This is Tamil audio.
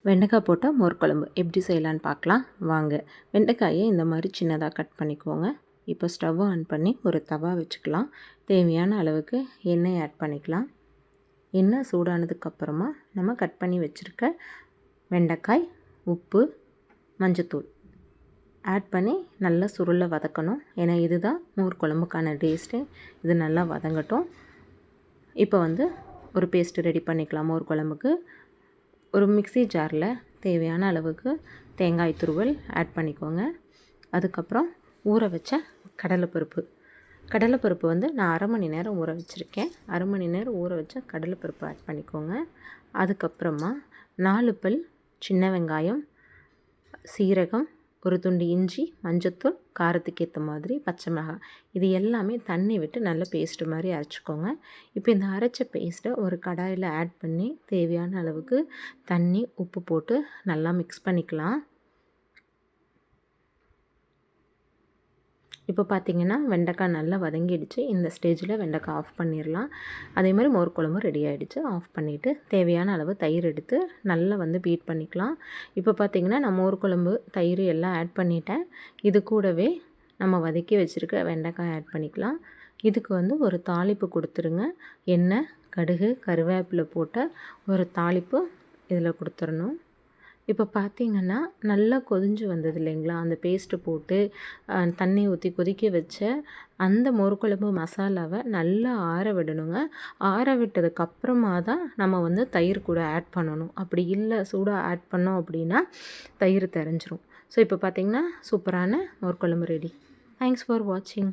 வெண்டைக்காய் போட்ட மோர் குழம்பு எப்படி செய்யலான்னு பார்க்கலாம் வாங்க. வெண்டைக்காயை இந்த மாதிரி சின்னதாக கட் பண்ணிக்கோங்க. இப்போ ஸ்டவ் ஆன் பண்ணி ஒரு தவா வச்சுக்கலாம். தேவையான அளவுக்கு எண்ணெய் ஆட் பண்ணிக்கலாம். எண்ணெய் சூடானதுக்கப்புறமா நம்ம கட் பண்ணி வச்சுருக்க வெண்டைக்காய், உப்பு, மஞ்சத்தூள் ஆட் பண்ணி நல்லா சுருளை வதக்கணும். ஏன்னா இதுதான் மோர் குழம்புக்கான டேஸ்ட்டு. இது நல்லா வதங்கட்டும். இப்போ ஒரு பேஸ்ட்டு ரெடி பண்ணிக்கலாம் மோர் குழம்புக்கு. ஒரு மிக்ஸி ஜாரில் தேவையான அளவுக்கு தேங்காய் துருவல் ஆட் பண்ணிக்கோங்க. அதுக்கப்புறம் ஊற வச்ச கடலைப்பருப்பு நான் அரை மணி நேரம் ஊற வச்சுருக்கேன். அரை மணி நேரம் ஊற வச்ச கடலைப்பருப்பு ஆட் பண்ணிக்கோங்க. அதுக்கப்புறமா 4 பல் சின்ன வெங்காயம், சீரகம், ஒரு துண்டு இஞ்சி, மஞ்சத்தூள், காரத்துக்கு ஏற்ற மாதிரி பச்சை மிளகாய், இது எல்லாமே தண்ணி விட்டு நல்ல பேஸ்ட்டு மாதிரி அரைச்சிக்கோங்க. இப்போ இந்த அரைச்ச பேஸ்ட்டை ஒரு கடாயில் ஆட் பண்ணி தேவையான அளவுக்கு தண்ணி, உப்பு போட்டு நல்லா மிக்ஸ் பண்ணிக்கலாம். இப்போ பார்த்திங்கன்னா வெண்டைக்காய் நல்லா வதங்கிடுச்சு. இந்த ஸ்டேஜில் வெண்டைக்காய் ஆஃப் பண்ணிடலாம். அதே மாதிரி மோர் குழம்பு ரெடி ஆகிடுச்சு. ஆஃப் பண்ணிவிட்டு தேவையான அளவு தயிர் எடுத்து நல்லா பீட் பண்ணிக்கலாம். இப்போ பார்த்திங்கன்னா நான் மோர் குழம்பு, தயிர் எல்லாம் ஆட் பண்ணிட்டேன். இது கூடவே நம்ம வதக்கி வச்சுருக்க வெண்டைக்காய் ஆட் பண்ணிக்கலாம். இதுக்கு ஒரு தாளிப்பு கொடுத்துருங்க. எண்ணெய், கடுகு, கருவேப்பிலை போட்ட ஒரு தாளிப்பு இதில் கொடுத்துடணும். இப்போ பார்த்திங்கன்னா நல்லா கொதிஞ்சு வந்தது இல்லைங்களா, அந்த பேஸ்ட்டு போட்டு தண்ணி ஊற்றி கொதிக்க வச்ச அந்த மோர் குழம்பு மசாலாவை நல்லா ஆற விடணுங்க. ஆற விட்டதுக்கப்புறமா தான் நம்ம தயிர் கூட ஆட் பண்ணணும். அப்படி இல்லை சூடாக ஆட் பண்ணோம் அப்படின்னா தயிர் தெரிஞ்சிரும். ஸோ இப்போ பார்த்திங்கன்னா சூப்பரான மோர் குழம்பு ரெடி. தேங்க்ஸ் ஃபார் வாட்சிங்.